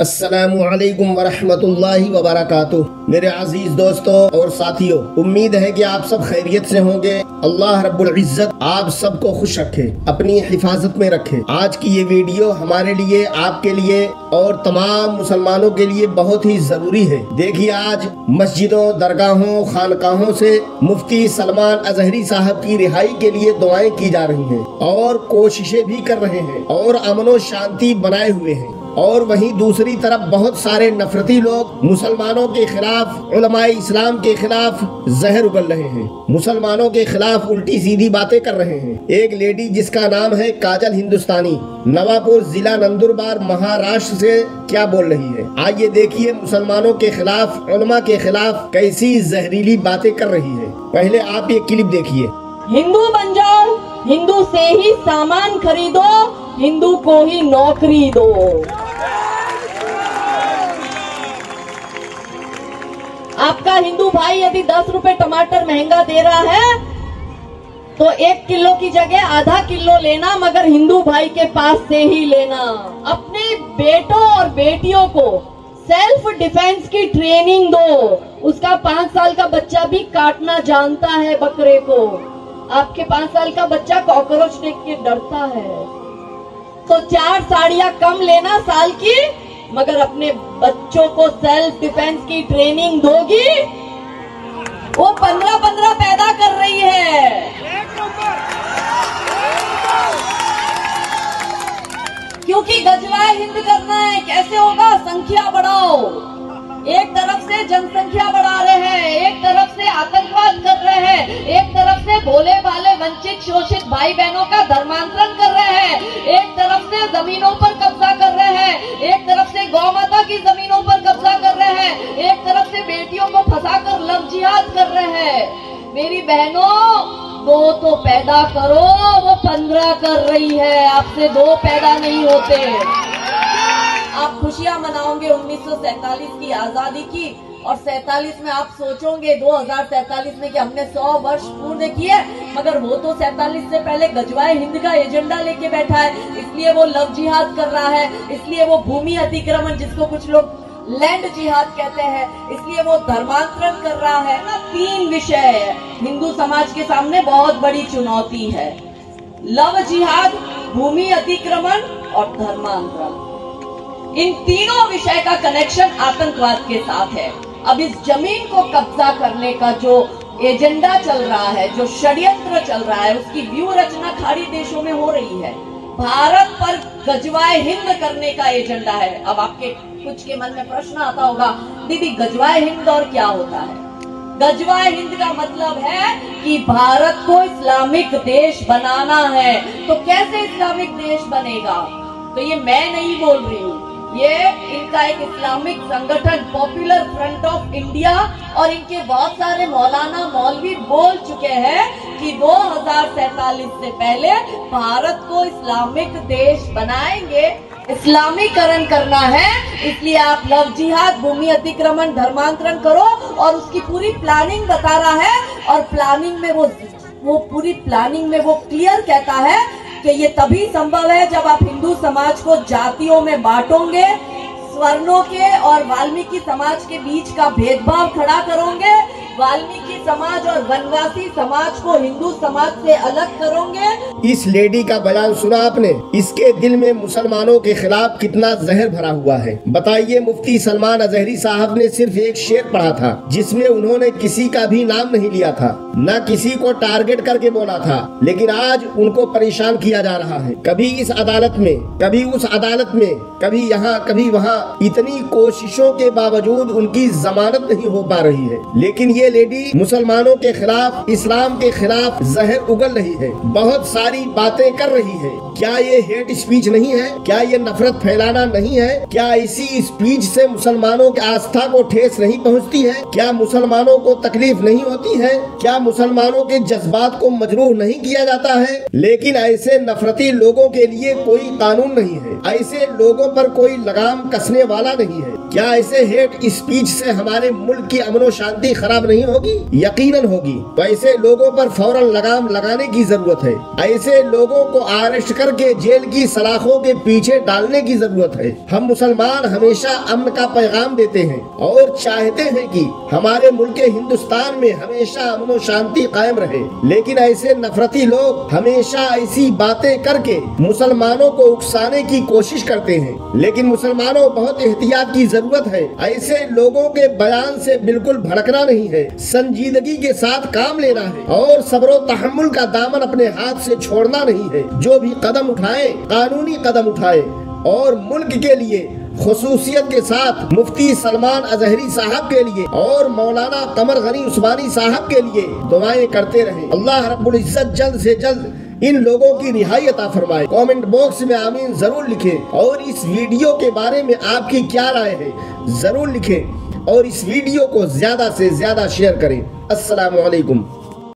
अस्सलामुअलैकुम वरहमतुल्लाहि वबरकातुह। मेरे अजीज दोस्तों और साथियों, उम्मीद है कि आप सब खैरियत से होंगे। अल्लाह रब्बुल इज्जत आप सबको खुश रखे, अपनी हिफाजत में रखे। आज की ये वीडियो हमारे लिए, आपके लिए और तमाम मुसलमानों के लिए बहुत ही जरूरी है। देखिए, आज मस्जिदों, दरगाहों, खानकाहों से मुफ्ती सलमान अजहरी साहब की रिहाई के लिए दुआएं की जा रही हैं और कोशिशें भी कर रहे हैं और अमन व शांति बनाए हुए हैं। और वहीं दूसरी तरफ बहुत सारे नफरती लोग मुसलमानों के खिलाफ, उलमाए इस्लाम के खिलाफ जहर उगल रहे हैं, मुसलमानों के खिलाफ उल्टी सीधी बातें कर रहे हैं। एक लेडी जिसका नाम है काजल हिंदुस्तानी, नवापुर जिला नंदुरबार महाराष्ट्र से क्या बोल रही है। आइए देखिए मुसलमानों के खिलाफ, उलमा के खिलाफ कैसी जहरीली बातें कर रही है। पहले आप ये क्लिप देखिए। हिंदू बन जाओ, हिंदू से ही सामान खरीदो, हिंदू को ही नौकरी दो। आपका हिंदू भाई यदि 10 रुपए टमाटर महंगा दे रहा है तो 1 किलो की जगह आधा किलो लेना, मगर हिंदू भाई के पास से ही लेना। अपने बेटों और बेटियों को सेल्फ डिफेंस की ट्रेनिंग दो। उसका 5 साल का बच्चा भी काटना जानता है बकरे को। आपके 5 साल का बच्चा कॉकरोच देख के डरता है। तो 4 साड़ियां कम लेना साल की, मगर अपने बच्चों को सेल्फ डिफेंस की ट्रेनिंग दोगी। वो 15-15 पैदा कर रही है। क्योंकि गजवाए हिंद करना है। कैसे होगा? संख्या बढ़ाओ। एक तरफ से जनसंख्या बढ़ा रहे हैं, एक तरफ से आतंकवाद कर रहे हैं, एक तरफ से भोले भाले वंचित शोषित भाई बहनों का धर्मांतरण कर रहे हैं, एक तरफ से जमीनों पर कब्जा कर रहे हैं, एक तरफ से गौ माता की जमीनों पर कब्जा कर रहे हैं, एक तरफ से बेटियों को फंसाकर लव जिहाद कर रहे हैं। मेरी बहनों, 2 तो पैदा करो, वो 15 कर रही है। आपसे 2 पैदा नहीं होते। आप खुशियां मनाओगे 1947 की आजादी की, और 47 में आप सोचोगे 2047 में कि हमने 100 वर्ष पूर्ण किए, मगर वो तो 47 से पहले गजवाए हिंद का एजेंडा लेके बैठा है। इसलिए वो लव जिहाद कर रहा है, इसलिए वो भूमि अतिक्रमण, जिसको कुछ लोग लैंड जिहाद कहते हैं, इसलिए वो धर्मांतरण कर रहा है ना। 3 विषय हिंदू समाज के सामने बहुत बड़ी चुनौती है: लव जिहाद, भूमि अतिक्रमण और धर्मांतरण। इन तीनों विषय का कनेक्शन आतंकवाद के साथ है। अब इस जमीन को कब्जा करने का जो एजेंडा चल रहा है, जो षड्यंत्र चल रहा है, उसकी व्यूह रचना खाड़ी देशों में हो रही है। भारत पर गजवाए हिंद करने का एजेंडा है। अब आपके कुछ के मन में प्रश्न आता होगा, दीदी गजवाए हिंद और क्या होता है? गजवाए हिंद का मतलब है कि भारत को इस्लामिक देश बनाना है। तो कैसे इस्लामिक देश बनेगा? तो ये मैं नहीं बोल रही हूँ, ये इनका एक इस्लामिक संगठन पॉपुलर फ्रंट ऑफ इंडिया और इनके बहुत सारे मौलाना मौलवी बोल चुके हैं कि 2047 से पहले भारत को इस्लामिक देश बनाएंगे। इस्लामीकरण करना है, इसलिए आप लव जिहाद, भूमि अतिक्रमण, धर्मांतरण करो। और उसकी पूरी प्लानिंग बता रहा है, और प्लानिंग में वो पूरी प्लानिंग में वो क्लियर कहता है कि ये तभी संभव है जब आप हिंदू समाज को जातियों में बांटोगे, स्वर्णों के और वाल्मीकि समाज के बीच का भेदभाव खड़ा करोगे, वाल्मीकि समाज और वनवासी समाज को हिंदू समाज से अलग करोगे। इस लेडी का बयान सुना आपने? इसके दिल में मुसलमानों के खिलाफ कितना जहर भरा हुआ है। बताइए, मुफ्ती सलमान अजहरी साहब ने सिर्फ एक शेर पढ़ा था जिसमें उन्होंने किसी का भी नाम नहीं लिया था, न किसी को टारगेट करके बोला था, लेकिन आज उनको परेशान किया जा रहा है। कभी इस अदालत में, कभी उस अदालत में, कभी यहाँ कभी वहाँ। इतनी कोशिशों के बावजूद उनकी जमानत नहीं हो पा रही है। लेकिन ये लेडी मुसलमानों के खिलाफ, इस्लाम के खिलाफ जहर उगल रही है, बहुत सारी बातें कर रही है। क्या ये हेट स्पीच नहीं है? क्या ये नफरत फैलाना नहीं है? क्या इसी स्पीच से मुसलमानों की आस्था को ठेस नहीं पहुंचती है? क्या मुसलमानों को तकलीफ नहीं होती है? क्या मुसलमानों के जज्बात को मजरूह नहीं किया जाता है? लेकिन ऐसे नफरती लोगों के लिए कोई कानून नहीं है, ऐसे लोगों पर कोई लगाम कसने वाला नहीं है। क्या ऐसे हेट स्पीच से हमारे मुल्क की अमन व शांति खराब नहीं होगी? यकीनन होगी। तो ऐसे लोगों पर फौरन लगाम लगाने की जरूरत है। ऐसे लोगों को अरेस्ट करके जेल की सलाखों के पीछे डालने की जरूरत है। हम मुसलमान हमेशा अमन का पैगाम देते हैं और चाहते हैं कि हमारे मुल्क हिंदुस्तान में हमेशा अमन और शांति कायम रहे, लेकिन ऐसे नफरती लोग हमेशा ऐसी बातें करके मुसलमानों को उकसाने की कोशिश करते हैं। लेकिन मुसलमानों, बहुत एहतियात की जरूरत है। ऐसे लोगों के बयान से बिल्कुल भड़कना नहीं है, संजीदगी के साथ काम लेना है और सब्र और तहम्मुल का दामन अपने हाथ से छोड़ना नहीं है। जो भी कदम उठाए कानूनी कदम उठाए और मुल्क के लिए खुसूसियत के साथ मुफ्ती सलमान अजहरी साहब के लिए और मौलाना कमर गनी उस्मानी साहब के लिए दुआएं करते रहें। अल्लाह रब्बुल इज्जत जल्द से जल्द इन लोगों की रिहाई अता फरमाए। कमेंट बॉक्स में आमीन जरूर लिखें और इस वीडियो के बारे में आपकी क्या राय है जरूर लिखें और इस वीडियो को ज्यादा से ज्यादा शेयर करें। अस्सलामु अलैकुम।